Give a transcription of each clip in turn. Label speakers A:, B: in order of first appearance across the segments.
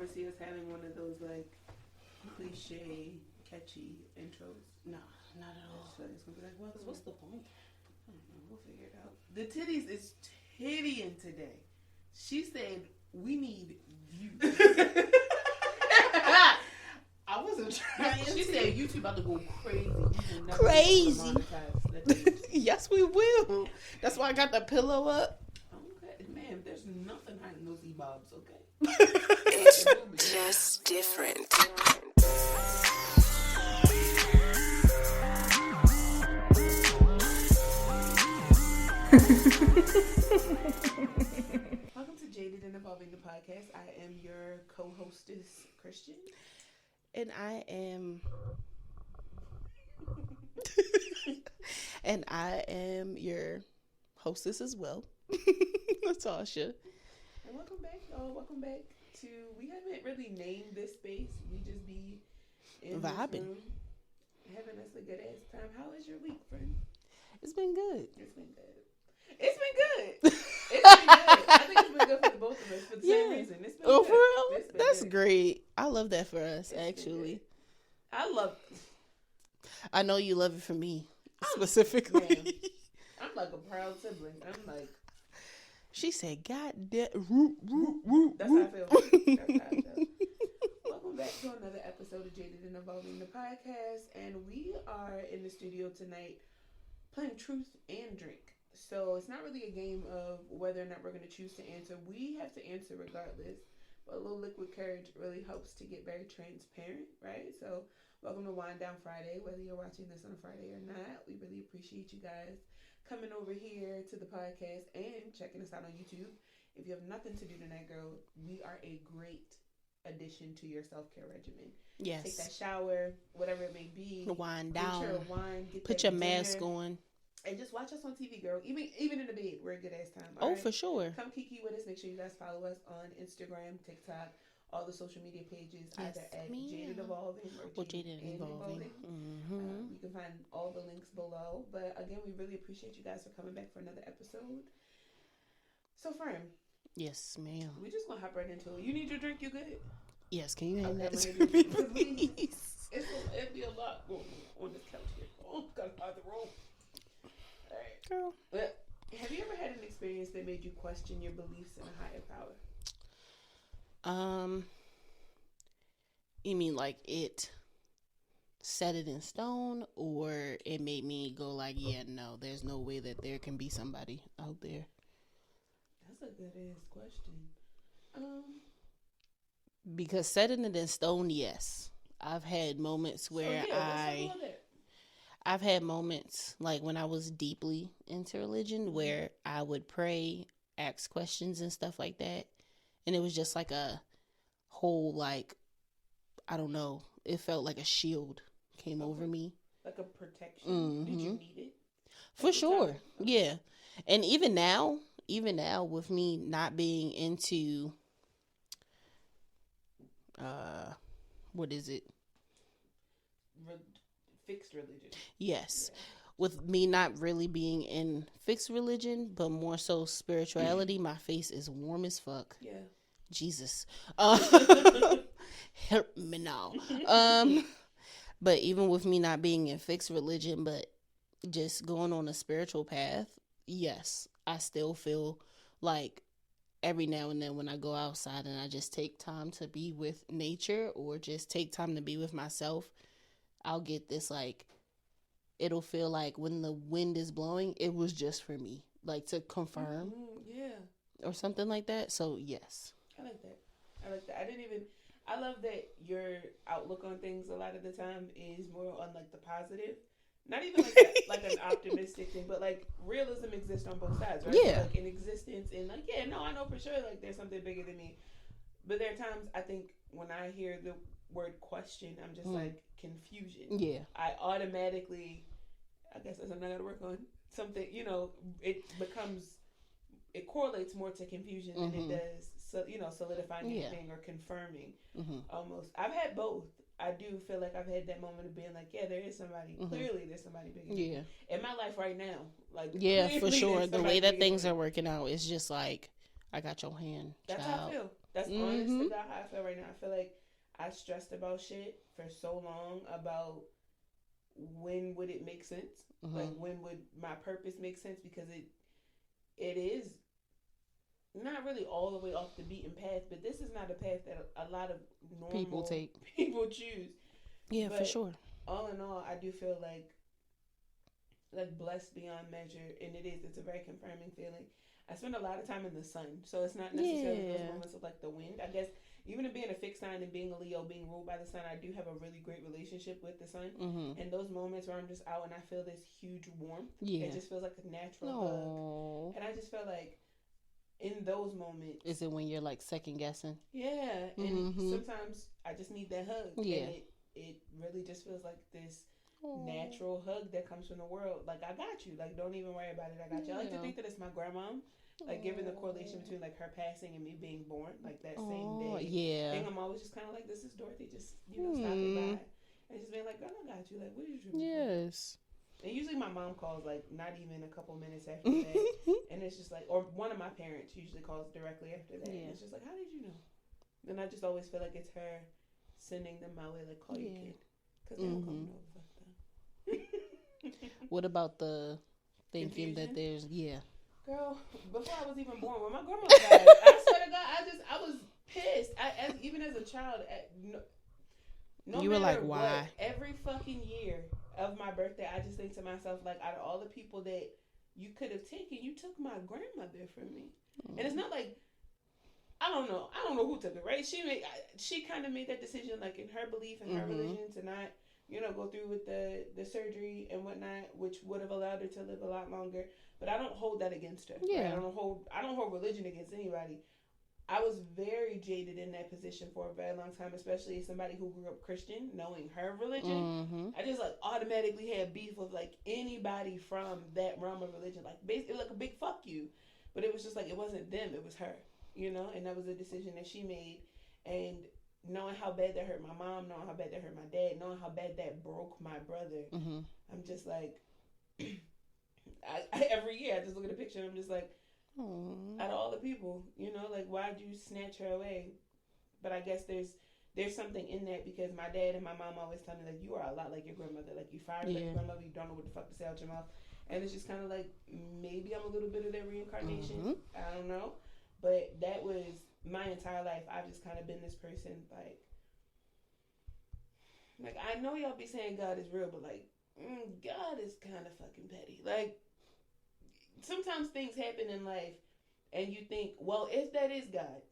A: foresee us having one of those like cliche, catchy intros.
B: No, not at all.
A: It's gonna be like, well,
B: What's the point?
A: I don't know. We'll figure it out. The titties is tittying today. She said we need you.
B: I wasn't trying.
A: She said YouTube about to go crazy.
B: Crazy. Yes, we will. That's why I got the pillow up.
A: Okay, man. There's nothing hiding those e-bobs. Okay.
C: It's just different.
A: Welcome to Jaded and Evolving the podcast. I am your co-hostess, Christian.
B: And I am your hostess as well, Natasha.
A: And welcome back, y'all. Welcome back to, we haven't really named this space. We just be in
B: Vibing.
A: this room, having us a good ass time. How is your week, friend?
B: It's been good.
A: It's been good. It's been good. It's been good. I think it's been good for the both of us for the same reason. It's been good.
B: For real?
A: It's been
B: That's
A: good.
B: great. I love that for us,
A: It's been
B: actually.
A: good. I love
B: I know you love it for me, specifically.
A: Man, I'm like a proud sibling. I'm like,
B: She said, God damn. Root, root, root,
A: that's how I feel. That's how I feel. Welcome back to another episode of Jaded and Evolving the podcast. And we are in the studio tonight playing Truth and Drink. So it's not really a game of whether or not we're going to choose to answer. We have to answer regardless. But a little liquid courage really helps to get very transparent, right? So welcome to Wind Down Friday. Whether you're watching this on a Friday or not, we really appreciate you guys coming over here to the podcast and checking us out on YouTube. If you have nothing to do tonight, girl, we are a great addition to your self-care regimen.
B: Yes.
A: Take that shower, whatever it may be.
B: Wind
A: Get
B: down.
A: your wine,
B: Put your mask on.
A: and just watch us on TV, girl. Even in the bed, we're a good ass time.
B: Oh,
A: all right?
B: for sure.
A: Come kiki with us. Make sure you guys follow us on Instagram, TikTok, all the social media pages,
B: Yes,
A: either at
B: ma'am.
A: Jaded Evolving or
B: Jaded
A: and
B: Evolving. Mm-hmm.
A: You can find all the links below. But again, we really appreciate you guys for coming back for another episode. So, Fern,
B: Yes, ma'am.
A: we just gonna hop right into it. You need your drink. You good?
B: Yes, can you hand
A: Okay,
B: that to
A: I'm
B: me,
A: gonna do it.
B: please?
A: It'd be a lot going on this couch here. Oh, gotta hide the room. All right.
B: Girl.
A: But have you ever had an experience that made you question your beliefs in a higher power?
B: You mean like it set it in stone, or it made me go like, yeah, no, there's no way that there can be somebody out there?
A: That's a good ass question.
B: Because setting it in stone, yes. I've had moments where I've had moments like when I was deeply into religion where I would pray, ask questions and stuff like that. And it was just like a whole, like, I don't know, it felt like a shield came over me.
A: Like a protection.
B: Mm-hmm.
A: Did you need it?
B: For sure. Yeah. And even now with me not being into, what is it?
A: Fixed religion.
B: Yes. Yeah. With me not really being in fixed religion, but more so spirituality, my face is warm as fuck.
A: Yeah.
B: Jesus. Help me now. But even with me not being in fixed religion, but just going on a spiritual path, yes, I still feel like every now and then when I go outside and I just take time to be with nature or just take time to be with myself, I'll get this, like, it'll feel like when the wind is blowing, it was just for me, like, to confirm.
A: Yeah.
B: Or something like that. So, yes.
A: I like that. I love that your outlook on things a lot of the time is more on, like, the positive. Not even like that, like an optimistic thing, but like realism exists on both sides, right?
B: Yeah.
A: So, like in existence, and like, yeah, no, I know for sure, like there's something bigger than me. But there are times I think when I hear the word question, I'm just like confusion.
B: Yeah.
A: I automatically, I guess that's something I gotta work on. Something, it correlates more to confusion than it does, solidifying anything or confirming. Almost. I've had both. I do feel like I've had that moment of being like, yeah, there is somebody. Clearly, there's somebody bigger than me. In my life right now. Like,
B: yeah, for sure. The way that things are working out is just like, I got your hand.
A: That's
B: child.
A: how I feel. That's honest to God how I feel right now. I feel like I stressed about shit for so long about when would it make sense? Like when would my purpose make sense? Because it is not really all the way off the beaten path, but this is not a path that a lot of normal people choose.
B: Yeah,
A: but
B: for sure.
A: All in all, I do feel like blessed beyond measure, and it's a very confirming feeling. I spend a lot of time in the sun, so it's not necessarily those moments of like the wind. I guess even in being a fixed sign and being a Leo, being ruled by the sun, I do have a really great relationship with the sun. And those moments where I'm just out and I feel this huge warmth, it just feels like a natural hug. And I just feel like in those moments,
B: is it when you're like second guessing?
A: Yeah, and sometimes I just need that hug. Yeah, and it really just feels like this natural hug that comes from the world. Like, I got you. Like, don't even worry about it. I got you. I like to think that it's my grandma. Like, given the correlation between like her passing and me being born, like that same day. Yeah. Thing, I'm always just kind of like, this is Dorothy, just stopping by and just being like, girl, I got you. Like, what is your
B: yes?
A: And usually my mom calls like not even a couple minutes after that, and it's just like, or one of my parents usually calls directly after that. And it's just like, how did you know? And I just always feel like it's her sending them my way, like, call your kid, because they don't come over.
B: What about the thinking that there's
A: Girl, before I was even born, when my grandma died, I swear to God, I was pissed. Even as a child, no
B: you were like, why?
A: What, every fucking year of my birthday, I just think to myself, like, out of all the people that you could have taken, you took my grandmother from me. And it's not like, I don't know who took it, right? She kind of made that decision, like, in her belief and her religion, to not, go through with the surgery and whatnot, which would have allowed her to live a lot longer. But I don't hold that against her. Yeah. Right? I don't hold religion against anybody. I was very jaded in that position for a very long time, especially as somebody who grew up Christian, knowing her religion. I just like automatically had beef with like anybody from that realm of religion. Like basically like a big fuck you. But it was just like, it wasn't them, it was her, and that was a decision that she made. And knowing how bad that hurt my mom, knowing how bad that hurt my dad, knowing how bad that broke my brother, I'm just like, I every year I just look at a picture and I'm just like, out of all the people, like, why'd you snatch her away? But I guess there's something in that, because my dad and my mom always tell me, like, you are a lot like your grandmother. Like, you fired like your grandmother, you don't know what the fuck to say out your mouth. And it's just kind of like, maybe I'm a little bit of their reincarnation. I don't know. But that was my entire life. I've just kind of been this person, like I know y'all be saying God is real, but like, God is kind of fucking petty. Like, sometimes things happen in life and you think, well, if that is God,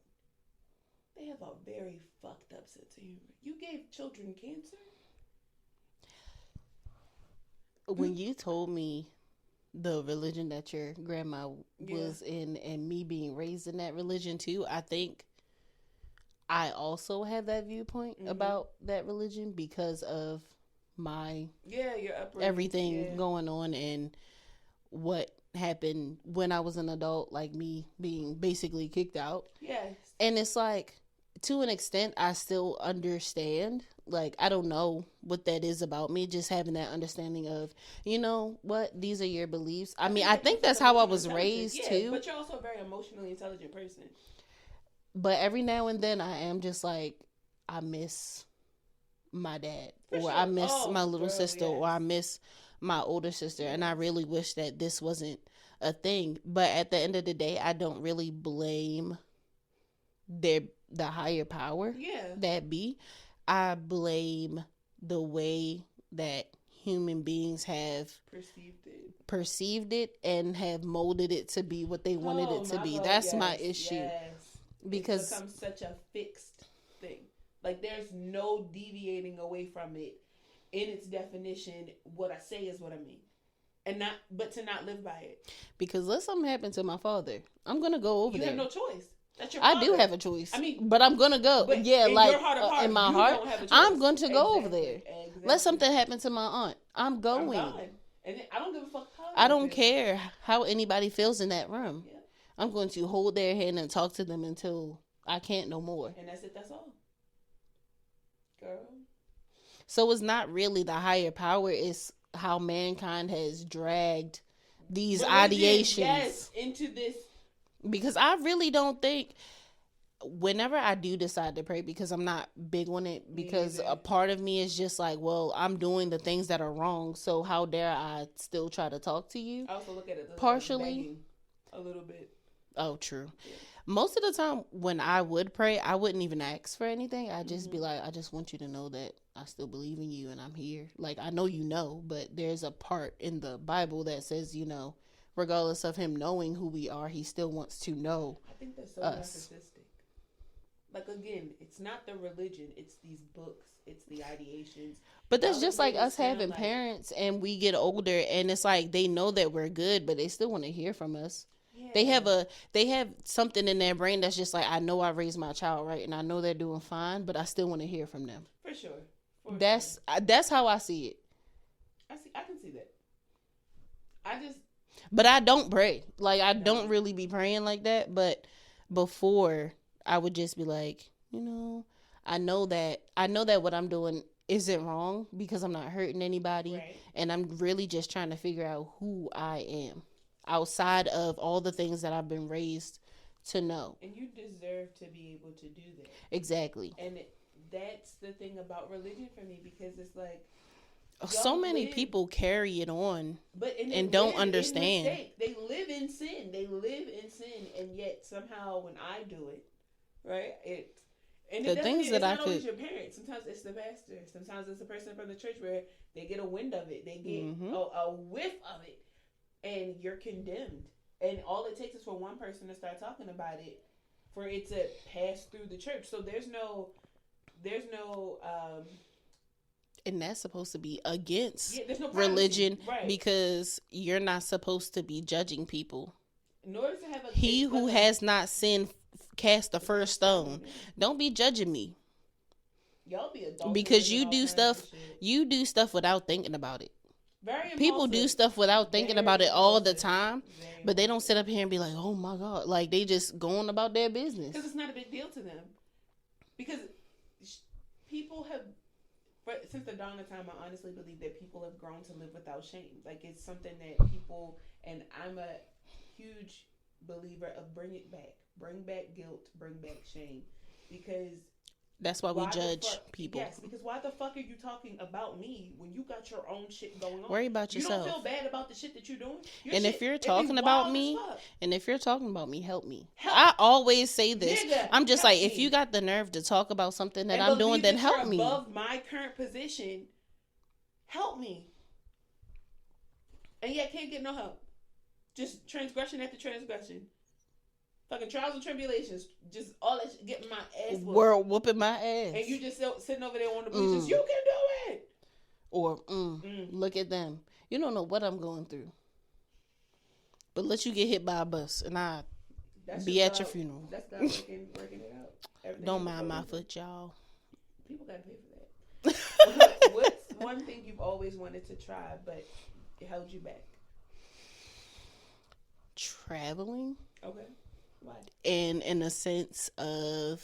A: they have a very fucked up sense of humor. You gave children cancer?
B: When you told me the religion that your grandma was in and me being raised in that religion too, I think I also have that viewpoint about that religion because of my
A: your upbringing,
B: everything going on and what happened when I was an adult, like me being basically kicked out.
A: Yes.
B: And it's like, to an extent, I still understand. Like, I don't know what that is about me, just having that understanding of, what, these are your beliefs. I mean, I think that's how I was raised too.
A: But you're also a very emotionally intelligent person.
B: But every now and then I am just like, I miss my dad, I miss my little sister, or I miss my older sister, and I really wish that this wasn't a thing. But at the end of the day, I don't really blame the higher power that be. I blame the way that human beings have perceived it and have molded it to be what they wanted it to be. That's my issue. Because
A: it becomes such a fixed thing. Like, there's no deviating away from it. In its definition, what I say is what I mean. But to not live by it.
B: Because let something happen to my father, I'm going to go over there.
A: You have no choice. That's your father.
B: I do have a choice.
A: I mean,
B: but I'm going to go.
A: But in my heart,
B: I'm going to go over there. Exactly. Let something happen to my aunt. I'm going.
A: And I don't give a fuck how.
B: I don't care how anybody feels in that room. Yeah. I'm going to hold their hand and talk to them until I can't no more.
A: And that's it. That's all. Girl.
B: So it's not really the higher power. It's how mankind has dragged these ideations
A: into this.
B: Because I really don't think, whenever I do decide to pray, because I'm not big on it, because
A: neither.
B: a part of me is just like, well, I'm doing the things that are wrong, so how dare I still try to talk to you?
A: I also look at it as
B: Partially.
A: like begging a little bit.
B: Oh, true.
A: Yeah.
B: Most of the time when I would pray, I wouldn't even ask for anything. I'd just be like, I just want you to know that I still believe in you and I'm here. Like, I know you know, but there's a part in the Bible that says, you know, regardless of him knowing who we are, he still wants to know
A: I think that's so
B: us.
A: narcissistic. Like, again, it's not the religion, it's these books, it's the ideations.
B: But that's
A: Y'all
B: just
A: make
B: like
A: it
B: us
A: sound
B: having
A: like-
B: parents and we get older and it's like they know that we're good, but they still want to hear from us.
A: Yeah.
B: They have something in their brain that's just like, I know I raised my child right and I know they're doing fine, but I still want to hear from them.
A: For sure.
B: That's how I see it.
A: I can see that. I just
B: But I don't pray. Like, I don't really be praying like that. But before, I would just be like, you know, I know that what I'm doing isn't wrong because I'm not hurting anybody.
A: Right.
B: And I'm really just trying to figure out who I am outside of all the things that I've been raised to know.
A: And you deserve to be able to do that.
B: Exactly.
A: And that's the thing about religion for me, because it's like,
B: So
A: y'all
B: many
A: live-
B: people carry it on.
A: but they
B: and don't
A: live in
B: understand.
A: mistake. They live in sin. They live in sin, and yet somehow when I do it, right, and
B: The
A: it doesn't
B: things
A: mean-
B: that
A: it's
B: I
A: not always
B: could-
A: your parents. Sometimes it's the pastor. Sometimes it's the person from the church where they get a wind of it. They get
B: Mhm.
A: a whiff of it, and you're condemned. And all it takes is for one person to start talking about it, for it to pass through the church. So there's no
B: And that's supposed to be against
A: there's no privacy.
B: religion,
A: right?
B: because you're not supposed to be judging people.
A: In order to have a
B: He
A: it's
B: who
A: like a-
B: has not sinned cast the first stone. Don't be judging me
A: y'all be adults
B: because
A: and
B: you
A: all
B: do
A: kinds of
B: stuff.
A: shit.
B: You do stuff without thinking about it.
A: Very
B: People do
A: impulsive.
B: stuff without thinking
A: Very
B: about it all the
A: impulsive.
B: time,
A: Very
B: but they don't sit up here and be like, "Oh my God!" Like they just going about their business.
A: because it's not a big deal to them. Because people have, since the dawn of time, I honestly believe that people have grown to live without shame. Like, it's something that people, and I'm a huge believer of bring back guilt, bring back shame, because
B: That's why we
A: why the
B: judge
A: fuck-
B: people.
A: Yes, because why the fuck are you talking about me when you got your own shit going on?
B: Worry about
A: You
B: yourself.
A: don't feel bad about the shit that you're doing. Your
B: And if
A: shit-
B: you're
A: it be
B: talking about
A: wild as
B: me,
A: fuck.
B: And if you're talking about me, help me.
A: Help.
B: I always say this.
A: Nigga,
B: I'm just
A: help
B: like, if
A: me.
B: you got the nerve to talk about something that
A: And
B: I'm doing,
A: believe
B: then
A: that
B: help
A: you're
B: me.
A: above my current position, help me. And yet can't get no help. Just transgression after transgression. Fucking trials and tribulations. Just all that shit, getting my ass whooped.
B: World whooping my ass.
A: And you just sitting over there on the bleachers.
B: Mm.
A: You can do it.
B: Or,
A: Mm.
B: look at them. You don't know what I'm going through. But let you get hit by a bus and I
A: That's
B: be
A: just
B: at your
A: God-
B: funeral.
A: That's God working it out. Everything
B: Don't
A: is
B: mind my
A: for
B: foot, y'all.
A: People gotta pay for that. What's one thing you've always wanted to try, but it held you back?
B: Traveling.
A: Okay. Why?
B: And in a sense of,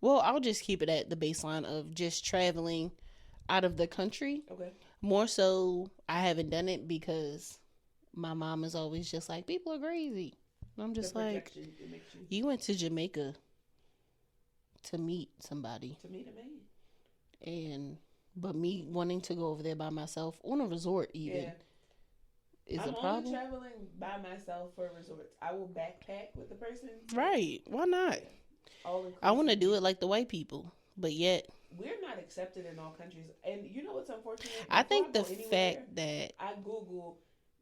B: well, I'll just keep it at the baseline of just traveling out of the country.
A: Okay.
B: More so, I haven't done it because my mom is always just like, people are crazy. And I'm just
A: The
B: like,
A: projection it makes you
B: you went to Jamaica to meet somebody.
A: to meet a man.
B: But me wanting to go over there by myself on a resort even
A: Yeah.
B: is
A: I'm
B: a
A: only
B: problem.
A: traveling by myself for resorts. I will backpack with the person.
B: Right. Why not?
A: All
B: I want to do it like the white people, but yet
A: We're not accepted in all countries, and you know what's unfortunate?
B: I
A: Before
B: think the
A: go anywhere,
B: fact that
A: I Google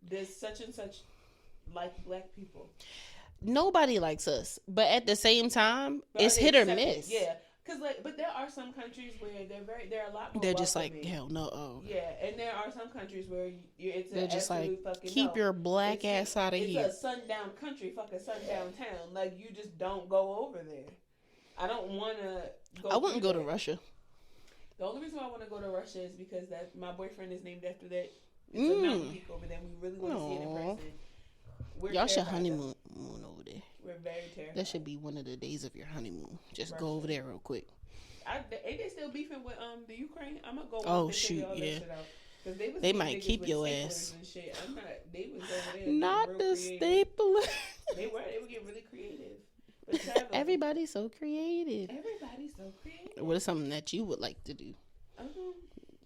A: this such and such like black people.
B: nobody likes us, but at the same time,
A: But
B: it's
A: are they
B: hit or
A: accepted?
B: miss.
A: Yeah, because but there are some countries where they're a lot more.
B: They're just like,
A: welcoming.
B: hell no. Oh.
A: Yeah, and there are some countries where it's
B: They're
A: an
B: just like,
A: absolute fucking
B: keep
A: no.
B: your black
A: It's-
B: ass out of
A: it's
B: here.
A: a sundown country, fucking sundown town. Like, you just don't go over there. I don't want to go.
B: I wouldn't
A: through
B: go to
A: that.
B: Russia.
A: The only reason why I want to go to Russia is because that my boyfriend is named after that. It's a mountain peak over there. We really want to see it in
B: Aw.
A: person. We're
B: Y'all should
A: terrified,
B: honeymoon over there.
A: though. We're very terrified.
B: That should be one of the days of your honeymoon. Just
A: Russia.
B: go over there real quick.
A: Ain't they still beefing with the Ukraine? I'm gonna go.
B: Oh,
A: once they figure
B: shoot,
A: all that
B: yeah.
A: shit out. 'Cause they was
B: They
A: beating
B: might
A: niggas
B: keep
A: with
B: your
A: staplers
B: ass.
A: and shit. They was over there.
B: Not
A: real
B: the
A: creative.
B: stapler.
A: They were getting really creative. But traveling.
B: Everybody's so creative.
A: Everybody's so creative.
B: What is something that you would like to do?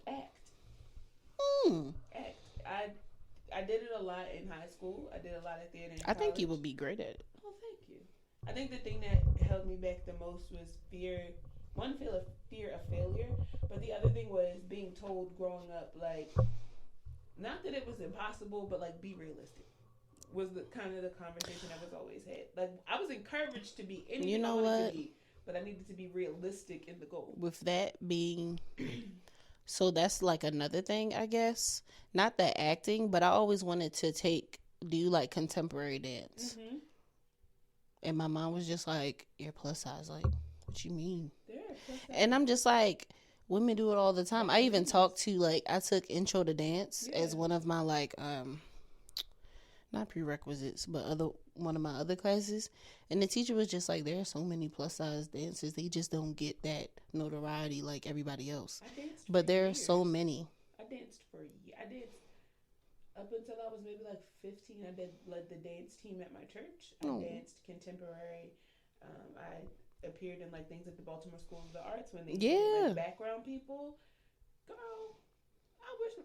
A: Act.
B: Mm.
A: Act. I did it a lot in high school. I did a lot of theater in
B: I think you
A: college.
B: would be great at it.
A: Oh, thank you. I think the thing that held me back the most was fear. One, fear of failure, but the other thing was being told growing up, like, not that it was impossible, but like, be realistic. Was the kind of the conversation I was always had. Like, I was encouraged to be anything
B: You know
A: I wanted
B: what?
A: to be, but I needed to be realistic in the goal.
B: With that being, so that's like another thing, I guess. Not the acting, but I always wanted to do like contemporary dance.
A: Mm-hmm.
B: And my mom was just like, "You're plus size." Like, what you mean?
A: There.
B: And I'm just like, women do it all the time. I even talked to, like, I took intro to dance as one of my, like, not prerequisites, but one of my other classes. And the teacher was just like, there are so many plus size dancers. They just don't get that notoriety like everybody else. But there are so many.
A: I danced for a year. I danced up until I was maybe like 15. I led the dance team at my church. I danced contemporary. I appeared in like things at the Baltimore School of the Arts when they did, like, background people. Girl, I wish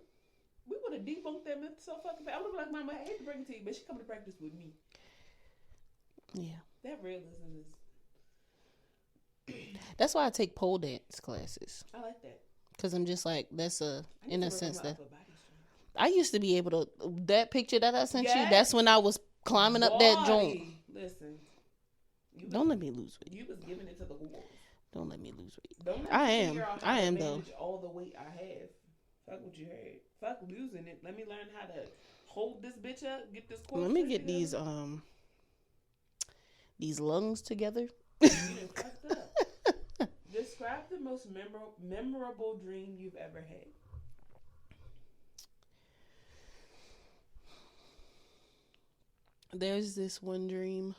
A: we would have debunked that myth so fucking bad. I would have been like, Mama, I hate to bring it to you, but she come to practice with me.
B: Yeah.
A: That realism is.
B: That's why I take pole dance classes.
A: I like that.
B: Because I'm just like, that's in a sense that.
A: upper body strength.
B: I used to be able to, that picture that I sent you,
A: Yes.
B: that's when I was climbing up that joint.
A: Listen.
B: Don't let me lose weight.
A: You was giving it to the wolves.
B: Don't let me lose weight.
A: Don't let
B: I
A: me
B: am.
A: figure out how
B: I
A: to
B: am, though.
A: manage all the weight I have. Fuck what you heard. Fuck losing it. Let me learn how to hold this bitch up. Get this.
B: Let me get these lungs together.
A: You done fucked up. Describe the most memorable dream you've ever had.
B: There's this one dream.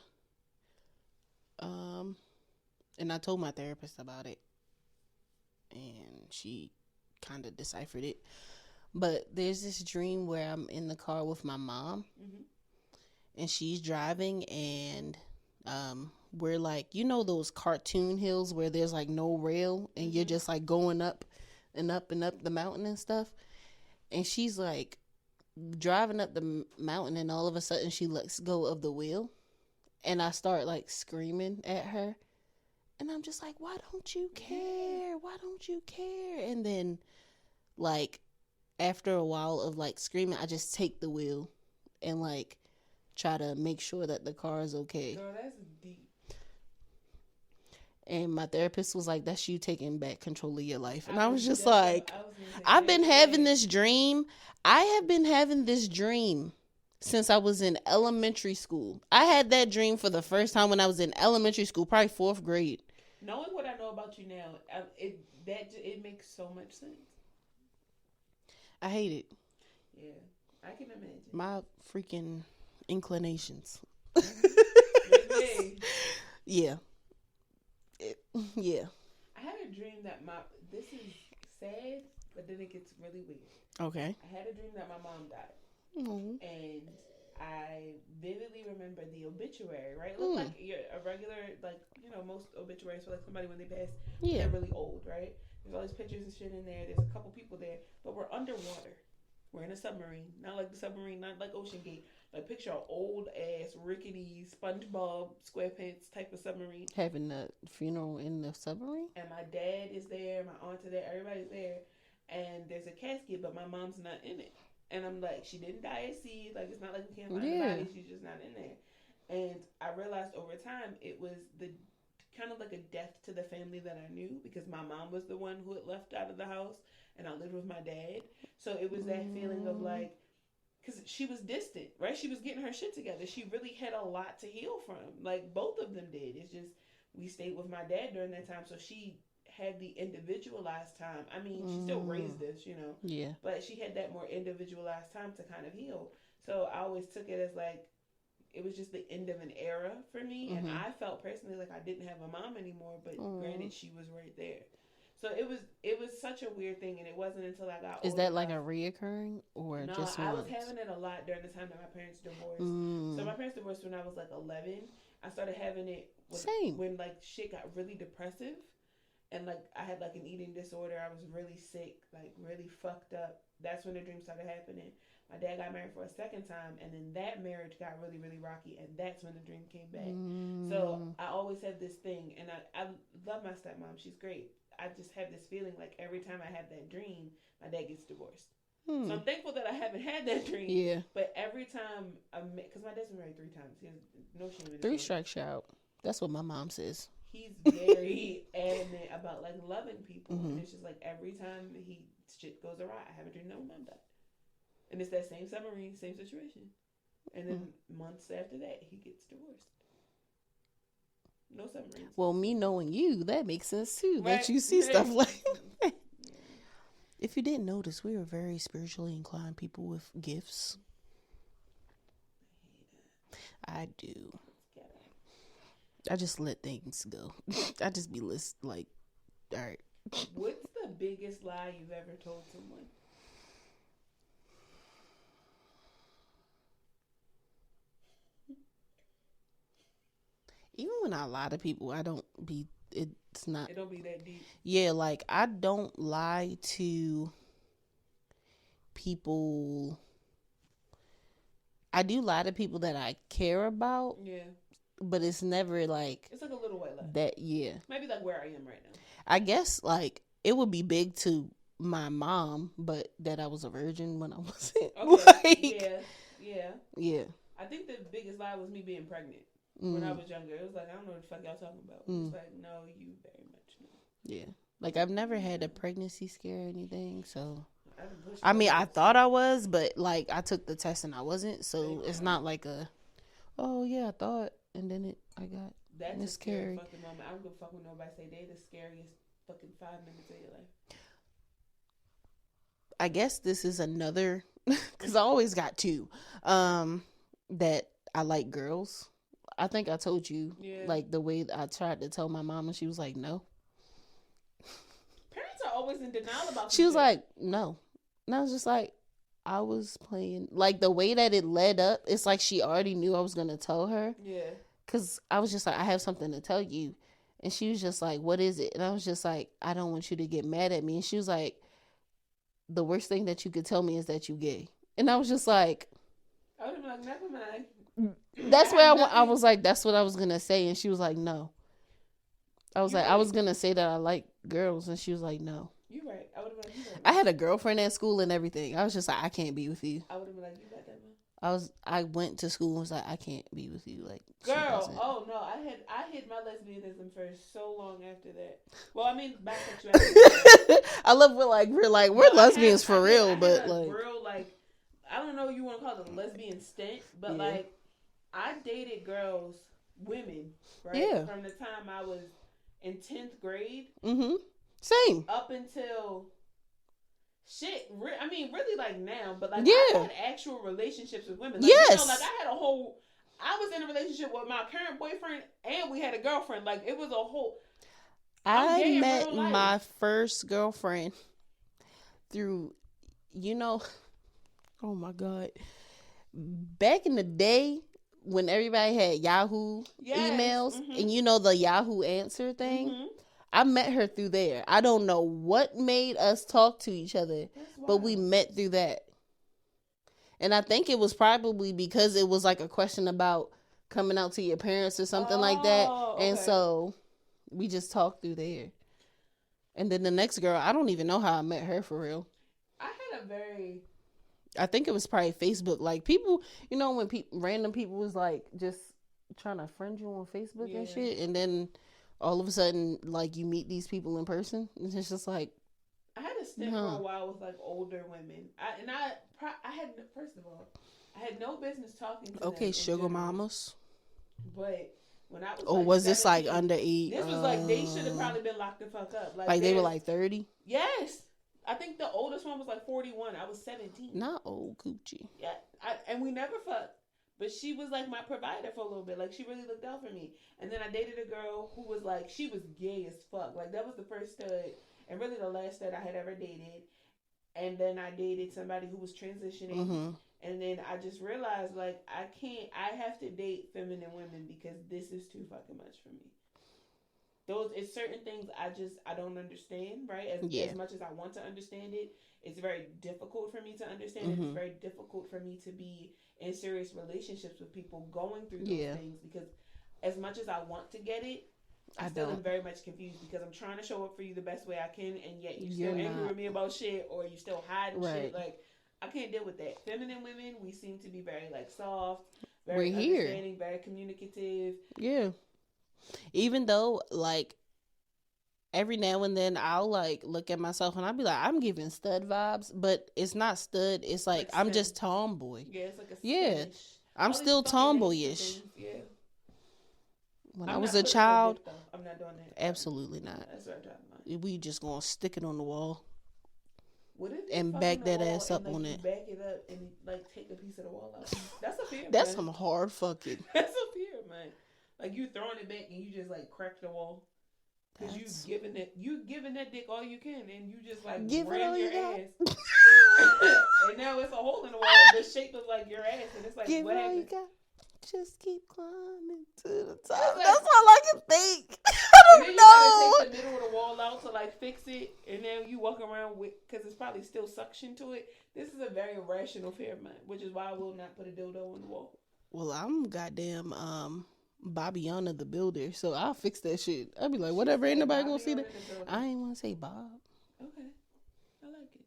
B: And I told my therapist about it. And she kind of deciphered it. But there's this dream where I'm in the car with my mom. Mm-hmm. And she's driving, and we're like, you know those cartoon hills where there's like no rail and you're just like going up and up and up the mountain and stuff. And she's like driving up the mountain, and all of a sudden she lets go of the wheel, and I start like screaming at her, and I'm just like, why don't you care? Why don't you care? And then like after a while of like screaming, I just take the wheel and like try to make sure that the car is okay.
A: Girl, that's deep.
B: And my therapist was like, that's you taking back control of your life. And I was just like, I've been having this dream. I have been having this dream since I was in elementary school. I had that dream for the first time when I was in elementary school, probably 4th grade.
A: Knowing what I know about you now, it makes so much sense.
B: I hate it.
A: Yeah, I can imagine.
B: My freaking inclinations. Yeah. Yeah.
A: I had a dream that this is sad, but then it gets really weird.
B: Okay.
A: I had a dream that my mom died.
B: Mm-hmm.
A: And I vividly remember the obituary, right? It looked like a regular, like, you know, most obituaries for like somebody when they pass, they're really old, right? There's all these pictures and shit in there. There's a couple people there, but we're underwater. We're in a submarine, not like the submarine, not like Ocean Gate. Like, picture an old ass, rickety, SpongeBob SquarePants type of submarine.
B: Having a funeral in the submarine?
A: And my dad is there, my aunt's there, everybody's there. And there's a casket, but my mom's not in it. And I'm like, she didn't die at sea. Like, it's not like we can't find the body. She's just not in there. And I realized over time it was the kind of like a death to the family that I knew, because my mom was the one who had left out of the house and I lived with my dad. So it was that feeling of like, because she was distant, right? She was getting her shit together. She really had a lot to heal from. Like, both of them did. It's just, we stayed with my dad during that time. So she had the individualized time. I mean, she still raised us, you know.
B: Yeah.
A: But she had that more individualized time to kind of heal. So I always took it as like, it was just the end of an era for me. And I felt personally like I didn't have a mom anymore, but granted, she was right there. So it was such a weird thing, and it wasn't until I got older.
B: Is that like a reoccurring or
A: no,
B: just
A: I
B: once?
A: was having it a lot during the time that my parents divorced. So my parents divorced when I was like 11. I started having it
B: Same.
A: When like shit got really depressive, and like I had like an eating disorder. I was really sick, like really fucked up. That's when the dream started happening. My dad got married for a second time, and then that marriage got really, really rocky, and that's when the dream came back. So I always had this thing, and I love my stepmom. She's great. I just have this feeling like every time I have that dream, my dad gets divorced. So I'm thankful that I haven't had that dream.
B: Yeah.
A: But every time, because my dad's been married 3 times. He has no shame in his
B: 3
A: story.
B: strikes you out. That's what my mom says.
A: He's very adamant about like loving people, and it's just like every time shit goes awry, I have a dream that my mom died, and it's that same submarine, same situation, and then months after that, he gets divorced. No submarines.
B: Well, me knowing you, that makes sense too.
A: Right.
B: That you see stuff like that. If you didn't notice, we are very spiritually inclined people with gifts. I do. I just let things go. I just be like, all right.
A: What's the biggest lie you've ever told someone?
B: Even when I lie to people, I don't be. It's not.
A: It don't be that deep.
B: Yeah, like I don't lie to people. I do lie to people that I care about.
A: Yeah.
B: But it's never like
A: It's like a little white lie.
B: that. Yeah.
A: Maybe like where I am right now.
B: I guess like it would be big to my mom, but that I was a virgin when I wasn't.
A: Okay. Yeah. I think the biggest lie was me being pregnant when I was younger. It was like, I don't know what the fuck y'all talking about. It's like, no, you very much know.
B: Yeah. Like I've never had a pregnancy scare or anything, so I mean I thought I was, but like I took the test and I wasn't, so it's not like oh yeah, I thought, and then I got
A: that's a
B: miscarried.
A: scary fucking moment. I don't give a fuck when nobody say they the scariest fucking 5 minutes of your life.
B: I guess this is another, because I always got 2, that I like girls. I think I told you, like the way I tried to tell my mom and she was like, no.
A: Parents are always in denial about
B: She was like, no. And I was just like, I was playing. Like the way that it led up, it's like she already knew I was going to tell her.
A: Yeah.
B: Because I was just like, I have something to tell you. And she was just like, what is it? And I was just like, I don't want you to get mad at me. And she was like, the worst thing that you could tell me is that you gay. And I was just like,
A: I would have been like, never mind.
B: That's where I was like, that's what I was going to say. And she was like, no. I was I was going to say that I like girls. And she was like, no.
A: You right. I would have been like, you right.
B: I had a girlfriend at school and everything. I was just like, I can't be with you.
A: I would have been like, you got that, man.
B: I went to school and was like, I can't be with you. Like,
A: girl, oh no, I hid my lesbianism for so long after that. Well, I mean, bisexuality.
B: I love we're lesbians for real, but like
A: real like I don't know you want to call it a lesbian stint, but like I dated women, right?
B: Yeah.
A: From the time I was in 10th grade.
B: Mm-hmm. Same.
A: Up until really like now, but like
B: yeah.
A: I had actual relationships with women. Like,
B: yes.
A: You know, like I was in a relationship with my current boyfriend and we had a girlfriend. Like it was a whole.
B: I met my first girlfriend through, oh my God. Back in the day when everybody had Yahoo emails and the Yahoo answer thing. Mm-hmm. I met her through there. I don't know what made us talk to each other, but we met through that. And I think it was probably because it was like a question about coming out to your parents or something like that. Okay. And so we just talked through there. And then the next girl, I don't even know how I met her for real. I think it was probably Facebook. Like people, when random people was like just trying to friend you on Facebook and shit. And then all of a sudden, like, you meet these people in person. And it's just like...
A: I had a stint for a while with, like, older women. First of all, I had no business talking to them.
B: Okay, sugar mamas.
A: But when I was,
B: or was 17, this, like, under 8?
A: This was, like, they should have probably been locked the fuck up.
B: Like they were, like, 30?
A: Yes. I think the oldest one was, like, 41. I was 17.
B: Not old coochie.
A: Yeah. And we never fucked. But she was, like, my provider for a little bit. Like, she really looked out for me. And then I dated a girl who was, like, she was gay as fuck. Like, that was the first stud and really the last stud I had ever dated. And then I dated somebody who was transitioning. Mm-hmm. And then I just realized, like, I have to date feminine women because this is too fucking much for me. It's certain things I don't understand, right? As much as I want to understand it, it's very difficult for me to understand it. It's very difficult for me to be in serious relationships with people going through those things because as much as I want to get it, I still am very much confused because I'm trying to show up for you the best way I can, and yet you're still angry with me about shit, or you still hiding shit. Like, I can't deal with that. Feminine women, we seem to be very, like, soft, very understanding, very communicative.
B: Yeah. Even though, like, every now and then I'll, like, look at myself and I'll be like, I'm giving stud vibes, but it's not stud. It's like I'm just tomboy.
A: Yeah, it's like a
B: I'm still tomboyish.
A: Yeah.
B: When I was a child,
A: I'm not doing that.
B: Absolutely not.
A: That's what I'm talking about.
B: We just gonna stick it on the wall
A: and
B: back that ass up on it.
A: Back it up and, like, take a piece of the wall out. That's a fear.
B: That's some hard fucking.
A: That's a fear, man. Like, you throwing it back and you just, like, crack the wall. Because you giving that dick all you can, and you just, like, ram your ass. And now it's a hole in the wall the shape of, like, your ass, and it's like,
B: give
A: what
B: all
A: happened?
B: You got. Just keep climbing to the top.
A: Like,
B: that's all I can think. I don't know.
A: You gotta take the middle of the wall out to, like, fix it, and then you walk around with, because it's probably still suction to it. This is a very irrational fear of mine, which is why I will not put a dildo on the wall.
B: Well, I'm goddamn Bobiana the Builder, so I'll fix that shit. I'll be like, whatever, ain't nobody gonna see that. I ain't want to say Bob.
A: Okay, I like it.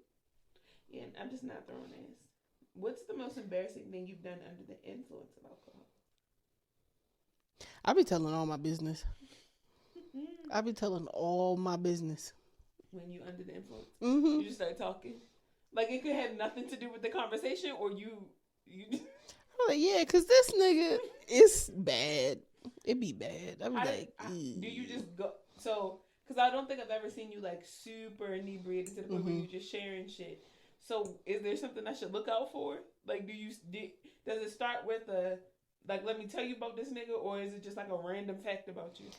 A: Yeah, I'm just not throwing ass. What's the most embarrassing thing you've done under the influence of alcohol?
B: I be telling all my business. I be telling all my business.
A: When you under the influence?
B: Mm-hmm.
A: You just start talking? Like, it could have nothing to do with the conversation, or you
B: I'm like, yeah, because this nigga is bad. It be bad. I be like,
A: do you just go? So, because I don't think I've ever seen you, like, super inebriated to the point where you're just sharing shit. So, is there something I should look out for? Like, does it start with like, let me tell you about this nigga, or is it just like a random fact about you?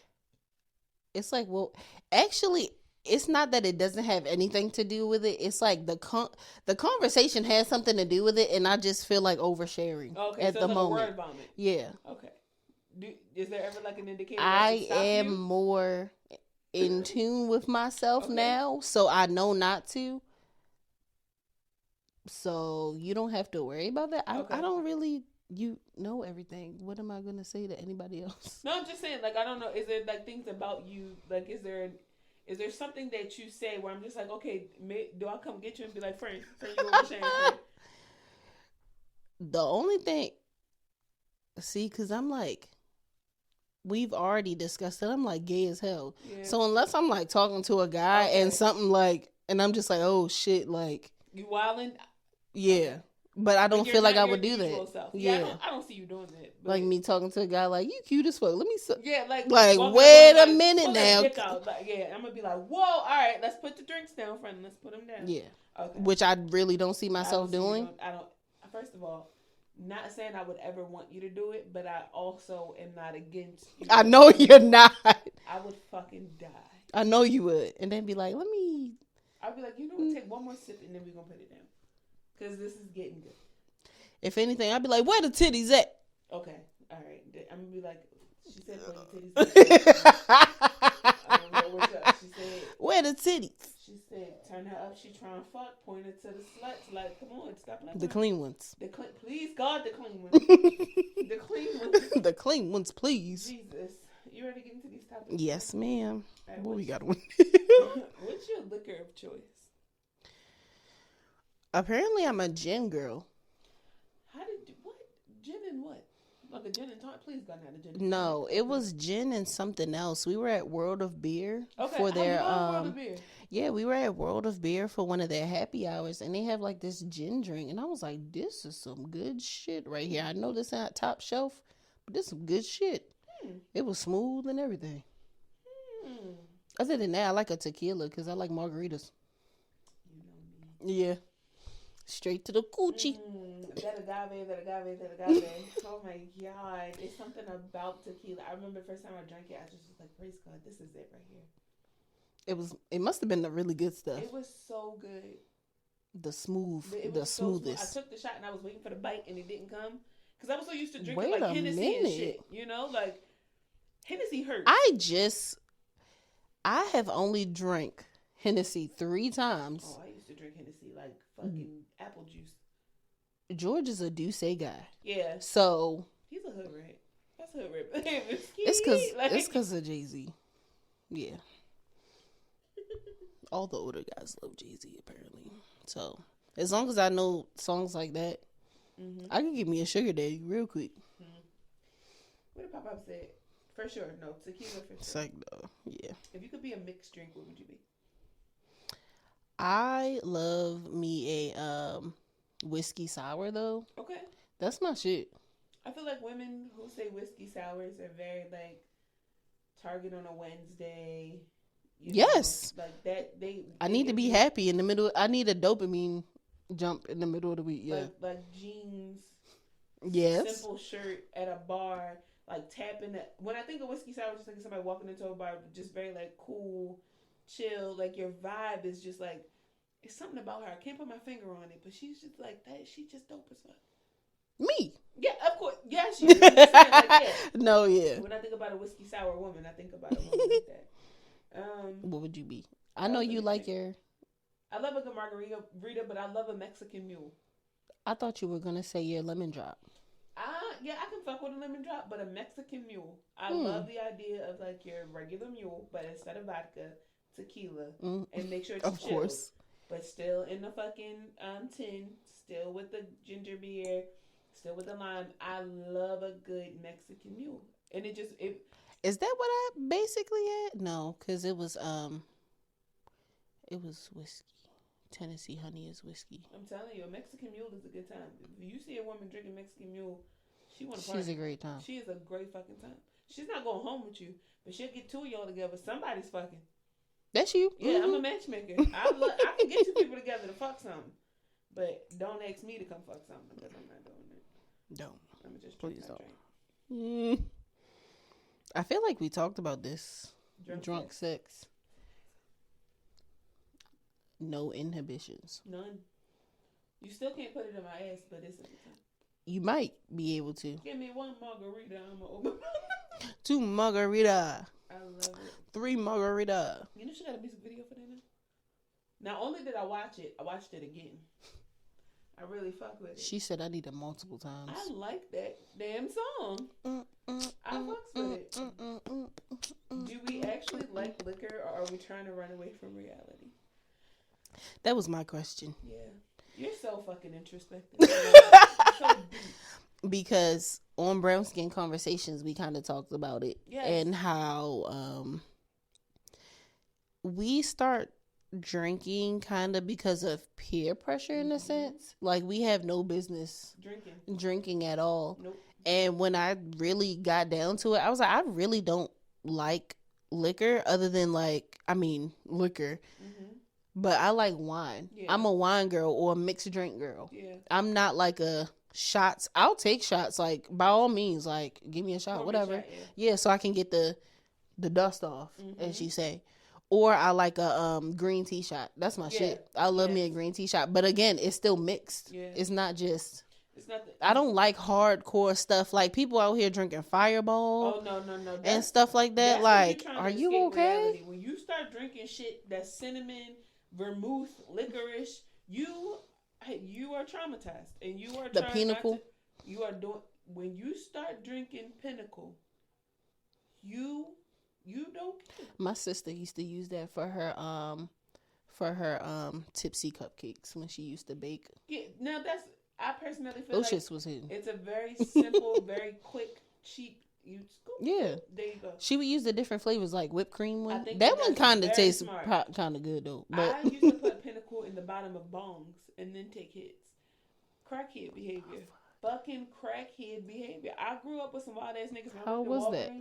B: It's like, well, actually, it's not that it doesn't have anything to do with it. It's like the conversation has something to do with it, and I just feel like oversharing at the moment. A word vomit. Yeah.
A: Okay. Is there ever, like, an indicator?
B: I am more in tune with myself now, so I know not to. So you don't have to worry about that. I don't really. You know everything. What am I going to say to anybody else?
A: No, I'm just saying, like, I don't know. Is there, like, things about you, like, is there something that you say where I'm just like, okay, do I come get you and be like, friend, you oversharing?
B: The only thing, see, because I'm like, we've already discussed it. I'm like gay as hell. Yeah. So unless I'm like talking to a guy and something like, and I'm just like, oh shit, like.
A: You wildin'?
B: Yeah. Okay. But I don't feel like I would do that.
A: Self. Yeah. I don't see you doing that. But
B: like me talking to a guy like, you cute as fuck. Let me
A: like
B: wait a minute now.
A: Like, I'm gonna be like, whoa, all right, let's put the drinks down, friend. Let's put them down.
B: Yeah.
A: Okay.
B: Which I really don't see myself doing.
A: I don't. First of all, not saying I would ever want you to do it, but I also am not against you.
B: I know you're not.
A: I would fucking die.
B: I know you would, and then be like,
A: I'd be like, you know what? Take one more sip, and then we're gonna put it down, because this is getting good.
B: If anything, I'd be like, where the titties at?
A: Okay. All right. I'm going to be like, she said, where the titties at? I don't know what's up. She said,
B: where the titties?
A: She said, turn her up. She trying to fuck. Point her to the sluts. Like, come on. Stop like
B: the clean ones.
A: Please, God, the clean ones. The clean ones.
B: The clean ones, please.
A: Jesus. You ready to get into these topics?
B: Yes, ma'am.
A: Right,
B: what we got one?
A: What's your liquor of choice?
B: Apparently, I'm a gin girl.
A: What? Gin and what? Like a gin and tonic? Please, God, not a gin and
B: No, it was gin and something else. We were at World of Beer for their
A: World of Beer.
B: Yeah, we were at World of Beer for one of their happy hours, and they have like this gin drink, and I was like, this is some good shit right here. I know this ain't top shelf, but this is some good shit. It was smooth and everything. Other than that, I like a tequila because I like margaritas.
A: You know me.
B: Yeah. Straight to the coochie.
A: That agave. Oh my God. It's something about tequila. I remember the first time I drank it, I just was like, praise God, this is it right here.
B: It must have been the really good stuff.
A: It was so good.
B: the smooth,
A: It
B: the
A: was so smooth. I
B: smoothest.
A: took the shot and I was waiting for the bite and it didn't come because I was so used to drinking
B: Wait
A: like
B: a
A: Hennessy and
B: minute.
A: shit. You know, like Hennessy hurts.
B: I have only drank Hennessy 3 times.
A: Oh, I used to drink Hennessy like fucking apple juice.
B: George is a Douce guy,
A: Yeah,
B: so
A: he's a hood rat. That's hood rat.
B: it's cause of Jay-Z. Yeah, all the older guys love Jay-Z apparently. So as long as I know songs like that, I can give me a sugar daddy real quick.
A: What did Pop said? For sure, no tequila for sure.
B: It's like, yeah.
A: If you could be a mixed drink, what would you be?
B: I love me a whiskey sour though.
A: Okay.
B: That's my shit.
A: I feel like women who say whiskey sours are very like Target on a Wednesday.
B: Yes.
A: Like that.
B: I need to be happy in the middle. I need a dopamine jump in the middle of the week. Yeah.
A: Like jeans.
B: Yes.
A: Simple shirt at a bar. Like tapping it. When I think of whiskey sour, just like somebody walking into a bar, just very like cool, chill. Like your vibe is just like, it's something about her. I can't put my finger on it, but she's just like that. She's just dope as fuck.
B: Me.
A: Yeah, of course. Yeah, she is. I'm just saying, like, yeah.
B: No, yeah.
A: When I think about a whiskey sour woman, I think about a woman like that.
B: What would you be? I know you like your.
A: I love a good margarita, but I love a Mexican mule.
B: I thought you were gonna say your lemon drop.
A: Yeah, I can fuck with a lemon drop, but a Mexican mule. I love the idea of like your regular mule, but instead of vodka, tequila, and make sure it's
B: of
A: chilled,
B: course,
A: but still in the fucking tin, still with the ginger beer, still with the lime. I love a good Mexican mule, and it
B: is that what I basically had? No, because it was whiskey. Tennessee honey is whiskey.
A: I'm telling you, a Mexican mule is a good time. If you see a woman drinking Mexican mule, she's
B: a great time.
A: She is a great fucking time. She's not going home with you, but she'll get 2 of y'all together. Somebody's fucking.
B: That's you.
A: Yeah, I'm a matchmaker. I can get 2 people together to fuck something, but don't ask me to come fuck something because I'm not doing it.
B: Don't.
A: I'm just
B: please don't. I feel like we talked about this. Drunk sex. No inhibitions.
A: None. You still can't put it in my ass, but it's a good time.
B: You might be able to.
A: Give me 1 margarita, I'm gonna open.
B: 2 margarita.
A: I love it.
B: 3 margarita.
A: You know she got a music video for that now? Not only did I watch it, I watched it again. I really fuck with it.
B: She said I need it multiple times.
A: I like that damn song. I fucks with it. Do we actually like liquor, or are we trying to run away from reality?
B: That was my question.
A: Yeah. You're so fucking introspective. So deep.
B: Because on Brown Skin Conversations, we kind of talked about it.
A: Yes.
B: And how we start drinking kind of because of peer pressure in a sense. Like we have no business drinking at all.
A: Nope.
B: And when I really got down to it, I was like, I really don't like liquor other than liquor. But I like wine. Yeah. I'm a wine girl or a mixed drink girl.
A: Yeah.
B: I'm not like a shots. I'll take shots. Like by all means, like give me a shot, whatever. Shot, yeah, so I can get the dust off, as you say. Or I like a green tea shot. That's my shit. I love me a green tea shot. But again, it's still mixed. Yeah. It's not just. It's not. I don't like hardcore stuff. Like people out here drinking Fireball.
A: Oh no.
B: And stuff like that. Like, are you okay?
A: Reality. When you start drinking shit that's cinnamon, vermouth, licorice, you are traumatized, and you are
B: the Pinnacle.
A: When you start drinking Pinnacle, you don't care.
B: My sister used to use that for her tipsy cupcakes when she used to bake.
A: Yeah, now I personally feel
B: those shits was hidden.
A: It's a very simple, very quick, cheap. You scoop.
B: Yeah,
A: there you go.
B: She would use the different flavors like whipped cream one. That one kind of tastes kind of good though. But
A: I used to put Pinnacle in the bottom of bongs and then take hits. Crackhead behavior. Fucking crackhead behavior. I grew up with some wild ass niggas.
B: How was that?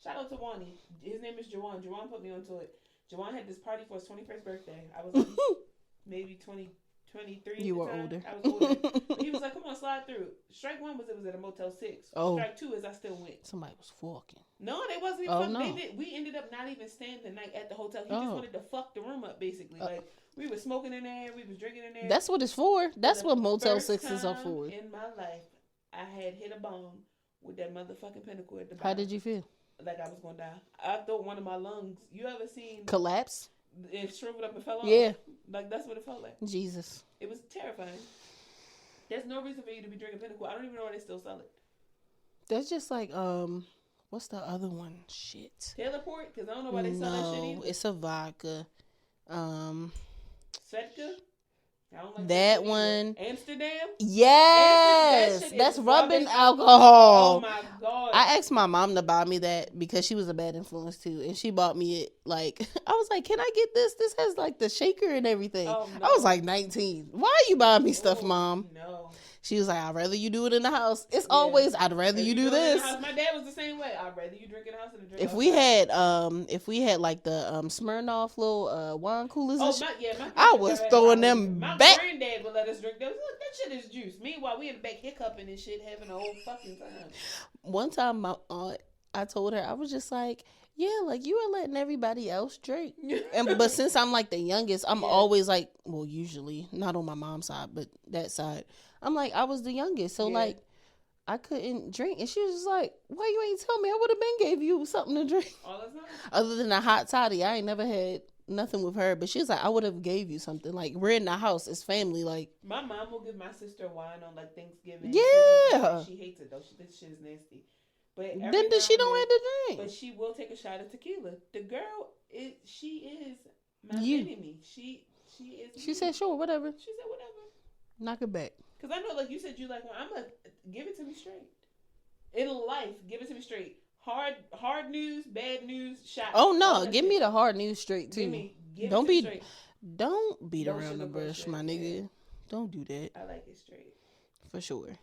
A: Shout out to Wani. His name is Jawan. Jawan put me onto it. Jawan had this party for his 21st birthday. I was like maybe 22 23.
B: You
A: at the
B: were
A: time.
B: older.
A: I was older. But he was like, "Come on, slide through." Strike one was it was at a Motel 6.
B: Oh.
A: Strike two is I still went.
B: Somebody was fucking.
A: No, they wasn't even
B: Oh,
A: fucking.
B: no.
A: They did. We ended up not even staying the night at the hotel. He just
B: Oh.
A: wanted to fuck the room up, basically. Like we was smoking in there, we was drinking in there.
B: That's what it's for. That's
A: The
B: what Motel
A: first
B: 6s are
A: time
B: for.
A: In my life, I had hit a bone with that motherfucking pinnacle at the bottom.
B: How did you feel?
A: Like I was gonna die. I thought one of my lungs. You ever seen
B: Collapse?
A: it shriveled up and fell off?
B: Yeah.
A: Like that's what it felt like.
B: Jesus.
A: It was terrifying. There's no reason for you to be drinking pinnacle. I don't even know why they still sell it.
B: That's just like what's the other one? Shit.
A: Taylorport, because I don't know why they sell that shit
B: No,
A: either.
B: it's a vodka.
A: Svedka. I don't like
B: That
A: shit
B: one.
A: either. Amsterdam.
B: Yes,
A: That shit
B: that's
A: is
B: rubbing
A: rubbing
B: alcohol.
A: Oh my god.
B: I asked my mom to buy me that because she was a bad influence too, and she bought me it. Like I was like, "Can I get this? This has like the shaker and everything."
A: Oh, no.
B: I was like 19. Why are you buying me stuff,
A: Oh,
B: Mom?
A: No.
B: She was like, "I'd rather you do it in the house." It's
A: Yeah.
B: always, "I'd rather
A: If
B: you do
A: do it in the
B: this."
A: house- my dad was the same way. I'd rather you drink in the house than drink
B: If
A: outside.
B: we had like the Smirnoff little wine coolers and
A: Oh,
B: shit,
A: my
B: I
A: grandparents
B: was
A: had
B: throwing
A: bottles.
B: them
A: My
B: back.
A: granddad would let us drink those. Look, that shit is juice. Meanwhile, we in the back hiccuping and shit, having a whole fucking time.
B: One time my aunt, I told her, I was just like, "Yeah, like you were letting everybody else drink." But since I'm like the youngest, I'm
A: Yeah.
B: always like, well, usually not on my mom's side, but that side, I'm like, I was the youngest, so
A: Yeah.
B: like I couldn't drink, and she was just like, "Why you ain't tell me? I would have been gave you something to drink."
A: All the time.
B: Other than a hot toddy, I ain't never had nothing with her, but she was like, "I would have gave you something. Like we're in the house, it's family. Like
A: My mom will give my sister wine on like Thanksgiving.
B: Yeah.
A: She hates it though. She thinks shit is nasty. But every
B: then
A: now
B: she
A: and
B: don't
A: then-
B: have to drink."
A: But she will take a shot of tequila. The girl, she is my
B: You.
A: enemy. She is.
B: She
A: me.
B: said, "Sure, whatever,
A: She said whatever.
B: knock it back."
A: Cause I know, like you said, you like. Well, I'm gonna give it to me straight. In life, give it to me straight. Hard news, bad news, shot.
B: Oh
A: all
B: no,
A: that
B: give
A: shit.
B: me the hard news straight too.
A: Don't be. Straight.
B: Don't beat
A: No
B: around the
A: sugar
B: bush,
A: bullshit,
B: my nigga.
A: yeah.
B: Don't do that
A: I like it straight.
B: for sure.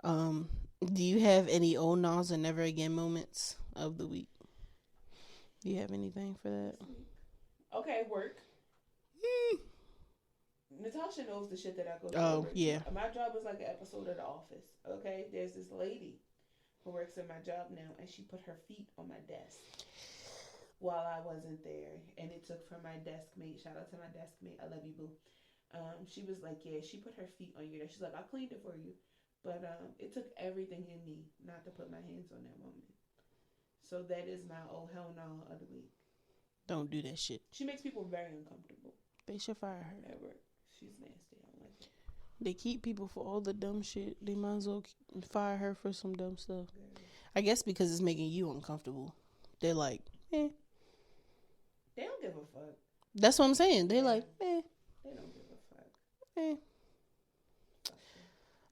B: Do you have any old Nas and never again moments of the week? Do you have anything for that?
A: Okay, work. Natasha knows the shit that I go through.
B: Oh,
A: at work.
B: yeah.
A: My job is like an episode of The Office. Okay, there's this lady who works at my job now, and she put her feet on my desk while I wasn't there, and it took from my desk mate. Shout out to my desk mate. I love you, boo. She was like, yeah, she put her feet on your desk. She's like, I cleaned it for you, but it took everything in me not to put my hands on that woman. So that is my oh hell no of the week.
B: Don't do that shit.
A: She makes people very uncomfortable
B: They should fire her.
A: at work. She's nasty. I don't like it.
B: They keep people for all the dumb shit. They might as well fire her for some dumb stuff. I guess because it's making you uncomfortable. They're like, eh.
A: They don't give a fuck.
B: That's what I'm saying. They're like, eh,
A: They don't give a fuck.
B: eh.
A: Fuck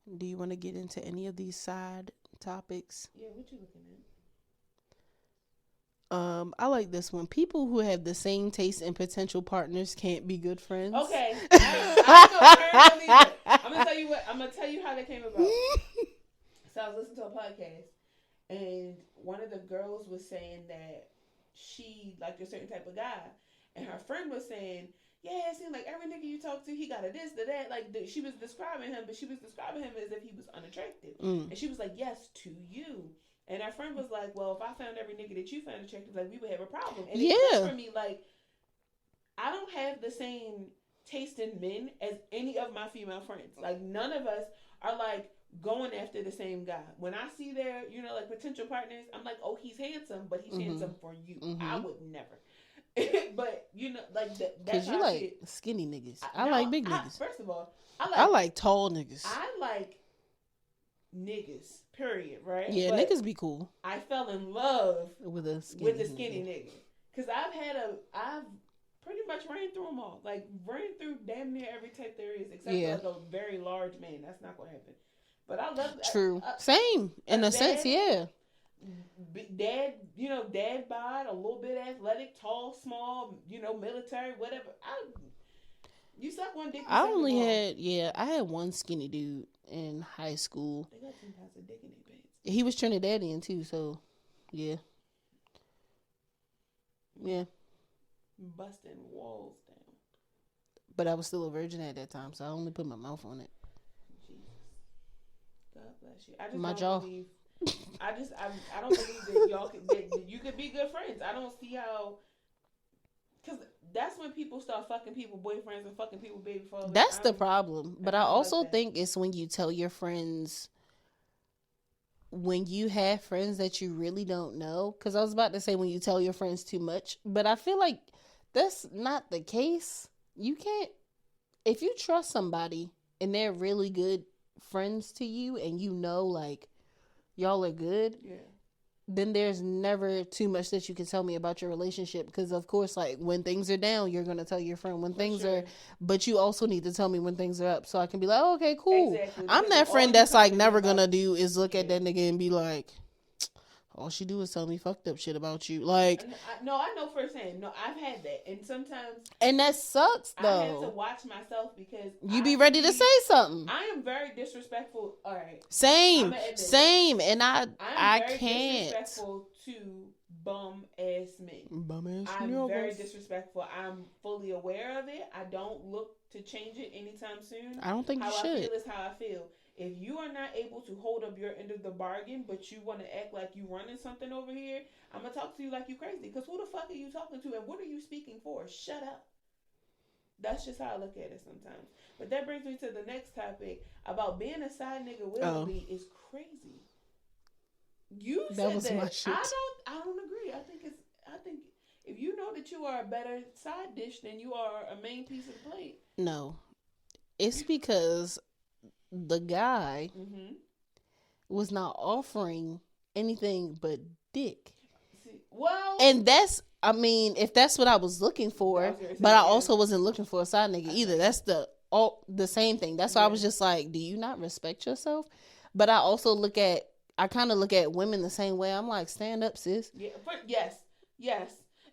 A: them.
B: Do you want to get into any of these side topics?
A: Yeah, what you looking at?
B: I like this one. People who have the same taste in potential partners can't be good friends.
A: Okay. I don't know either. I'm gonna tell you what. I'm gonna tell you how that came about. So I was listening to a podcast, and one of the girls was saying that she liked a certain type of guy, and her friend was saying, "Yeah, it seemed like every nigga you talk to, he got a this, to that." Like she was describing him, but she was describing him as if he was unattractive, and she was like, "Yes, to you." And our friend was like, well, if I found every nigga that you found attractive, like, we would have a problem. And it clicked for me, like, I don't have the same taste in men as any of my female friends. Like, none of us are, like, going after the same guy. When I see their, like, potential partners, I'm like, oh, he's handsome, but he's handsome for you. I would never. But, like, that's
B: because you
A: how I see
B: like
A: it.
B: skinny niggas. I like big niggas.
A: First of all,
B: I like tall niggas.
A: I like niggas, period, right?
B: Yeah,
A: but
B: niggas be cool
A: I fell in love
B: with a skinny
A: nigga. Because I've pretty much ran through them all. Like, ran through damn near every type there is, except for like a very large man. That's not going to happen. But I love
B: True. Same. In a sense, yeah.
A: Dad, dad bod, a little bit athletic, tall, small, military, whatever. You suck one dick.
B: I had one skinny dude in high school.
A: They got 10 pounds of dick in their pants.
B: He was Trinidadian too, so yeah. Yeah.
A: Busting walls down.
B: But I was still a virgin at that time, so I only put my mouth on it.
A: Jesus. God bless you. I just
B: My
A: don't
B: jaw.
A: believe. I don't believe that y'all that you could be good friends. I don't see how. Because that's when people start fucking people boyfriends and fucking people baby fathers.
B: That's the problem. But I
A: don't like
B: also
A: that.
B: think it's when you tell your friends, when you have friends that you really don't know. Because I was about to say when you tell your friends too much, but I feel like that's not the case. You can't, if you trust somebody and they're really good friends to you and you know, like, y'all are good,
A: Yeah.
B: then there's never too much that you can tell me about your relationship. Because of course, like, when things are down, you're going to tell your friend when things
A: sure.
B: are, but you also need to tell me when things are up so I can be like, oh, okay, cool.
A: Exactly,
B: I'm
A: because
B: that
A: all
B: friend
A: you
B: that's
A: come
B: like
A: to me
B: never
A: about-
B: gonna do is look at
A: Yeah.
B: that nigga and be like, all she do is tell me fucked up shit about you. Like,
A: No, I know firsthand. No, I've had that, and sometimes
B: and that sucks
A: I had to
B: though.
A: watch myself because
B: You be ready to say something.
A: I am very disrespectful. All right,
B: Same,
A: I'ma admit it.
B: same, and I
A: I'm very
B: can't.
A: disrespectful to bum ass men.
B: Bum-ass
A: I'm very
B: niggas.
A: disrespectful. I'm fully aware of it. I don't look to change it anytime soon.
B: I don't think
A: How
B: you
A: I
B: should.
A: feel is how I feel. If you are not able to hold up your end of the bargain, but you want to act like you running something over here, I'm gonna talk to you like you crazy. Because who the fuck are you talking to, and what are you speaking for? Shut up. That's just how I look at it sometimes. But that brings me to the next topic about being a side nigga willingly is crazy. You
B: That
A: said
B: was
A: that.
B: my shit.
A: I don't agree. I think if you know that you are a better side dish than you are a main piece of the plate.
B: No, it's because the guy
A: Mm-hmm.
B: was not offering anything but dick.
A: See, well,
B: And that's, I mean, if that's what I was looking for,
A: I was gonna say,
B: but I
A: yeah.
B: also wasn't looking for a side nigga either. That's the same thing. That's why I was
A: Yeah.
B: just like, do you not respect yourself? But I also I kind of look at women the same way. I'm like, stand up, sis.
A: yeah, but yes,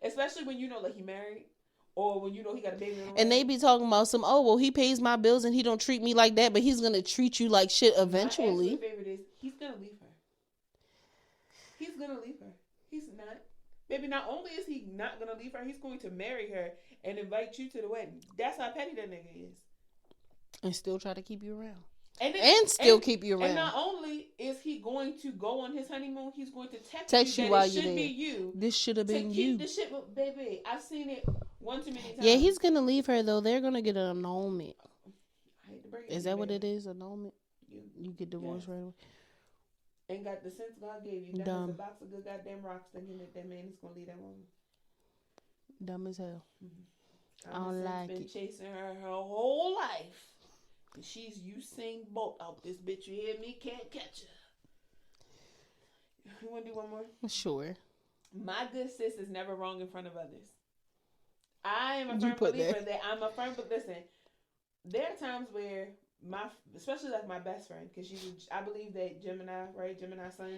A: especially when you know like he married or when you know he got a baby. On the
B: And
A: way.
B: they be talking about some, oh, well, he pays my bills and he don't treat me like that, but he's going to treat you like shit eventually.
A: My favorite is he's gonna leave her. He's gonna leave her. He's not. Baby, not only is he not gonna leave her, he's going to marry her and invite you to the wedding. That's how petty that nigga is.
B: And still try to keep you around.
A: And
B: still keep you around.
A: And not only is he going to go on his honeymoon, he's going to text you that
B: while
A: it
B: you're
A: should
B: there.
A: be you.
B: This should have
A: To
B: been
A: keep
B: you.
A: the shit with baby. I've seen it one too many times.
B: Yeah, he's going to leave her, though. They're going to get an annulment.
A: I hate to break it
B: Is
A: to
B: that
A: you,
B: what
A: baby.
B: it is? Annulment? You get divorced right away?
A: Ain't got the sense God gave you. That
B: Dumb.
A: was a box of good goddamn rocks thinking that man is gonna leave that woman.
B: Dumb as hell. I
A: I've
B: don't like
A: been
B: it.
A: chasing her whole life. And she's Usain Bolt out this bitch. You hear me? Can't catch her. You wanna do one more?
B: Sure.
A: My good sis is never wrong in front of others. I am a
B: You
A: firm
B: put
A: believer
B: that.
A: that I'm a firm. But listen, there are times where especially like my best friend, because I believe that Gemini sun.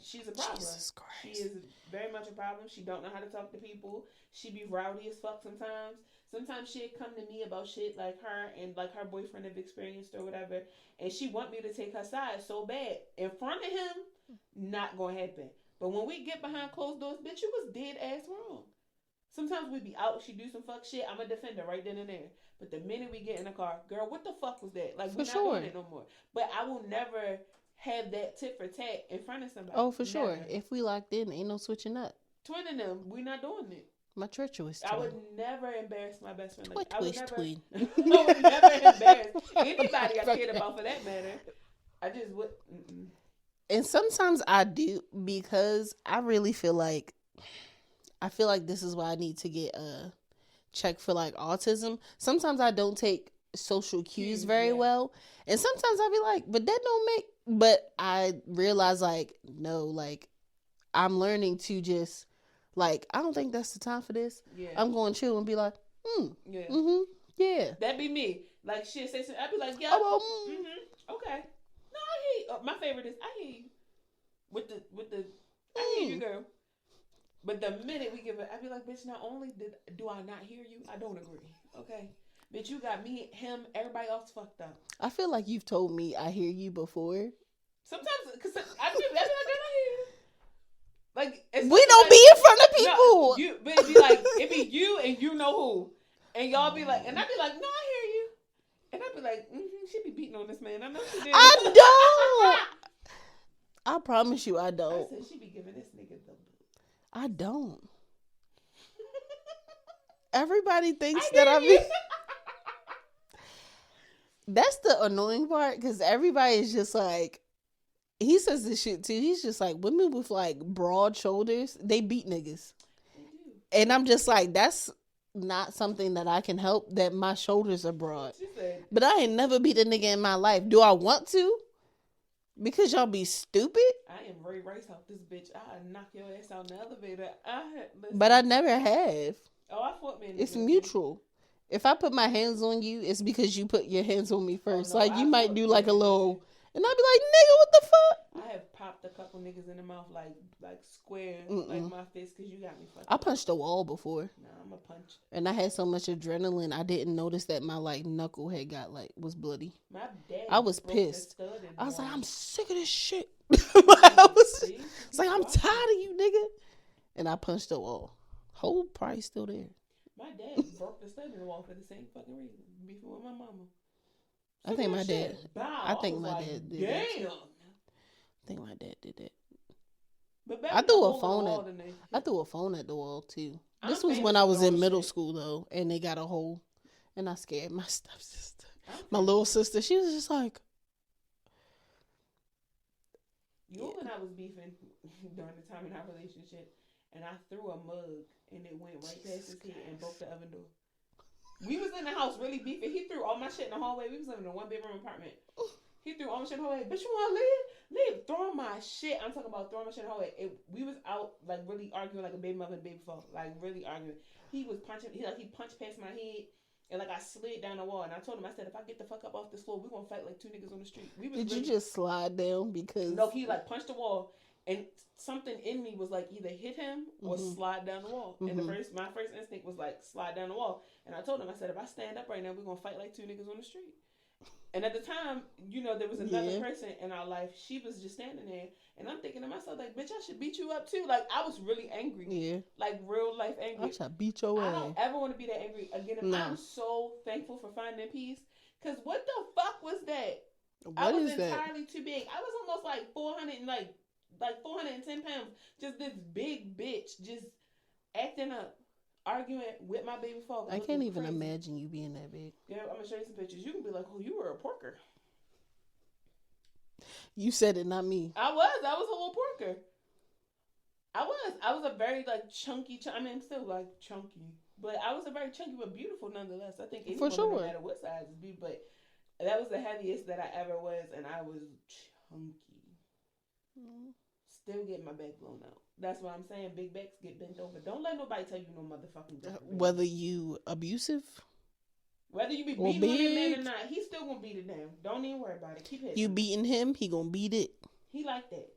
A: She's a problem.
B: Jesus Christ.
A: She is very much a problem. She don't know how to talk to people. She be rowdy as fuck sometimes. Sometimes she'd come to me about shit like her and like her boyfriend have experienced or whatever, and she want me to take her side so bad. In front of him, not gonna happen. But when we get behind closed doors, bitch, you was dead ass wrong. Sometimes we be out, she do some fuck shit, I'm a defender right then and there. But the minute we get in the car, girl, what the fuck was that? Like, we're not doing it no more. But I will never have that tit for tat in front of somebody.
B: Oh, for sure.
A: Never.
B: If we locked in, ain't no switching up.
A: Twinning them, we not doing it.
B: My treacherous
A: I
B: twin.
A: would never embarrass my best friend.
B: Twit
A: I would
B: twist
A: never,
B: twin.
A: I would never embarrass anybody I cared about for that matter. I just would. Mm-mm.
B: And sometimes I do, because I really feel like this is why I need to get checked for like autism. Sometimes I don't take social cues very
A: yeah.
B: well, and sometimes I be like, but that don't make. But I realize like, no, like I'm learning to just like, I don't think that's the time for this.
A: Yeah.
B: I'm going to chill and be like,
A: Yeah.
B: yeah.
A: That'd be me. Like she'd say something, I'd be like, yeah.
B: Oh,
A: Okay. No, I hear you. My favorite is I hear you. With the I hear you, girl. But the minute we give it, I'd be like, bitch, not only do I not hear you, I don't agree. Okay. Bitch, you got me, him, everybody else fucked up.
B: I feel like you've told me I hear you before.
A: Sometimes, because I be like, girl, I hear you. Like,
B: We don't be in front of people.
A: No, but it'd be like, it'd be you and you know who. And y'all be like, and I be like, no, I hear you. And I be like, she be beating on this man. I know she did.
B: I don't. I promise you, I
A: I
B: don't.
A: said she be giving this nigga the.
B: I don't. Everybody thinks
A: I
B: that
A: hear
B: I
A: you.
B: be. That's the annoying part because everybody is just like, he says this shit too. He's just like, women with like broad shoulders, they beat niggas.
A: They do.
B: And I'm just like, that's not something that I can help, that my shoulders are broad.
A: She said,
B: But I ain't never beat a nigga in my life. Do I want to? Because y'all be stupid?
A: I am Ray Rice out this bitch. I knock your ass out in the elevator. Listen.
B: But I never have.
A: Oh, I fought men.
B: It's mutual. If I put my hands on you, it's because you put your hands on me first.
A: no,
B: Like, you
A: I
B: might
A: fought
B: do like a
A: men.
B: little, and I'd be like, nigga, what the fuck?
A: I have popped a couple niggas in the mouth like square,
B: Mm-mm.
A: like my fist, because you got me fucked
B: I
A: up.
B: punched a wall before.
A: Nah, I'm a punch.
B: And I had so much adrenaline, I didn't notice that my like knuckle had got like, was bloody.
A: My dad.
B: I was
A: broke the
B: pissed.
A: stud in
B: I was like,
A: one.
B: I'm sick of this shit. I was
A: See?
B: it's like, I'm tired of you, nigga. And I punched the wall. Whole price still there.
A: My dad broke the stud in the wall for the same fucking reason. Beefing with my mama.
B: I think my dad.
A: Shit. Bow.
B: I think
A: was
B: my
A: like,
B: dad did that.
A: Damn.
B: I think my dad did that.
A: But back
B: I
A: in
B: threw
A: the
B: a
A: hole in the
B: phone
A: wall
B: at.
A: tonight.
B: I threw a phone at the wall too.
A: I'm
B: This was when
A: famous
B: I
A: for
B: was
A: throwing
B: in middle
A: shit.
B: school though, and they got a hole, and I scared my stepsister,
A: I'm
B: my
A: famous.
B: little sister. She was just like,
A: You and I was beefing during the time in our relationship, and I threw a mug, and it went right past his head and broke the oven door. We was in the house really beefing. He threw all my shit in the hallway. We was living in a 1-bedroom apartment. He threw all my shit in the hallway. Bitch, you want to leave? Leave. Throwing my shit. I'm talking about throwing my shit in the hallway. We was out, like, really arguing like a baby mother and baby father. Like, really arguing. He was punching. He punched past my head. And, like, I slid down the wall. And I told him, I said, if I get the fuck up off this floor, we're going to fight like two niggas on the street. We was
B: "Did
A: really,
B: you just slide down because?"
A: No, he, like, punched the wall. And something in me was, like, either hit him or slide down the wall. And my first instinct was, like, slide down the wall. And I told him, I said, if I stand up right now, we're going to fight like two niggas on the street. And at the time, you know, there was another person in our life. She was just standing there. And I'm thinking to myself, like, bitch, I should beat you up too. Like, I was really angry.
B: Yeah.
A: Like, real life angry.
B: I should beat your
A: I
B: ass.
A: don't ever want to be that angry again.
B: No.
A: I'm so thankful for finding peace. Because what the fuck was that?
B: What
A: I was
B: is that?
A: entirely too big. I was almost like 400 and like 410 pounds. Just this big bitch just acting up. Arguing with my baby father.
B: I can't even
A: crazy.
B: imagine you being that big.
A: Yeah, I'm going to show you some pictures. You can be like, oh, you were a porker.
B: You said it, not me.
A: I was a little porker. I was a very like chunky. I mean, still like chunky, but I was a very chunky but beautiful nonetheless. I think any
B: For
A: woman,
B: sure.
A: no matter what size is beautiful, but that was the heaviest that I ever was, and I was chunky. Still getting my back blown out. That's why I'm saying big backs get bent over. Don't let nobody tell you no motherfucking different.
B: Whether you abusive,
A: Whether you be
B: or
A: beating on that man
B: big.
A: or not, he's still gonna beat it down. Don't even worry about it. Keep hitting.
B: you
A: him.
B: beating him, he gonna beat it.
A: He like that.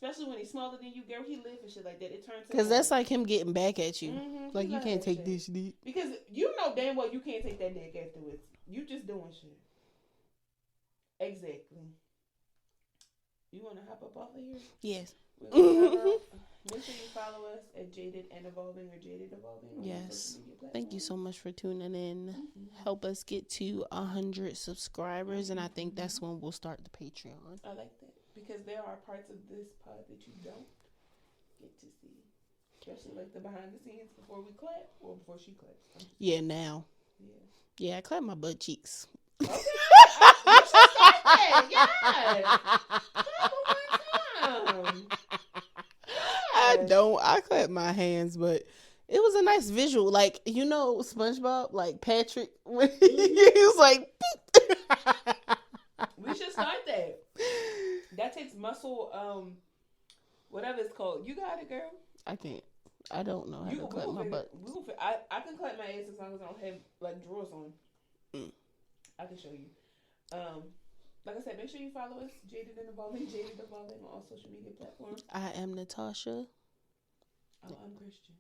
A: Especially when he's smaller than you, girl. He live and shit like that. It turns
B: Because
A: him
B: that's
A: on.
B: like him getting back at you.
A: Mhm,
B: Like,
A: he
B: you
A: love
B: can't
A: that
B: take
A: shit.
B: this dick.
A: Because you know damn well you can't take that dick afterwards. You just doing shit. Exactly. You want to hop up off of here?
B: Yes.
A: We're gonna hop up. Make sure you follow us at Jaded and Evolving or Jaded Evolving. on
B: Yes.
A: social media
B: Thank you
A: platforms.
B: so much for tuning in.
A: Mhm.
B: Help us get to 100 subscribers, and I think that's when we'll start the Patreon.
A: I like that. Because there are parts of this pod that you don't get to see. Especially like the behind the scenes before we clap or before she claps.
B: Yeah, now.
A: Yeah.
B: Yeah, I clap my butt cheeks.
A: Okay. You should start that. Yes. Clap one time.
B: I
A: Yes.
B: don't. I clap my hands, but it was a nice visual. Like, you know, SpongeBob, like Patrick, when he was like,
A: We should start that. That takes muscle, whatever it's called. You got it, girl.
B: I can't. I don't know how to clap my butt.
A: I can clap my ass as long as I don't have like drawers on. I can show you. Like I said, make sure you follow us, Jaded and Evolving, Jaded Evolving on all social media platforms.
B: I am Natasha.
A: Oh, I'm Christian.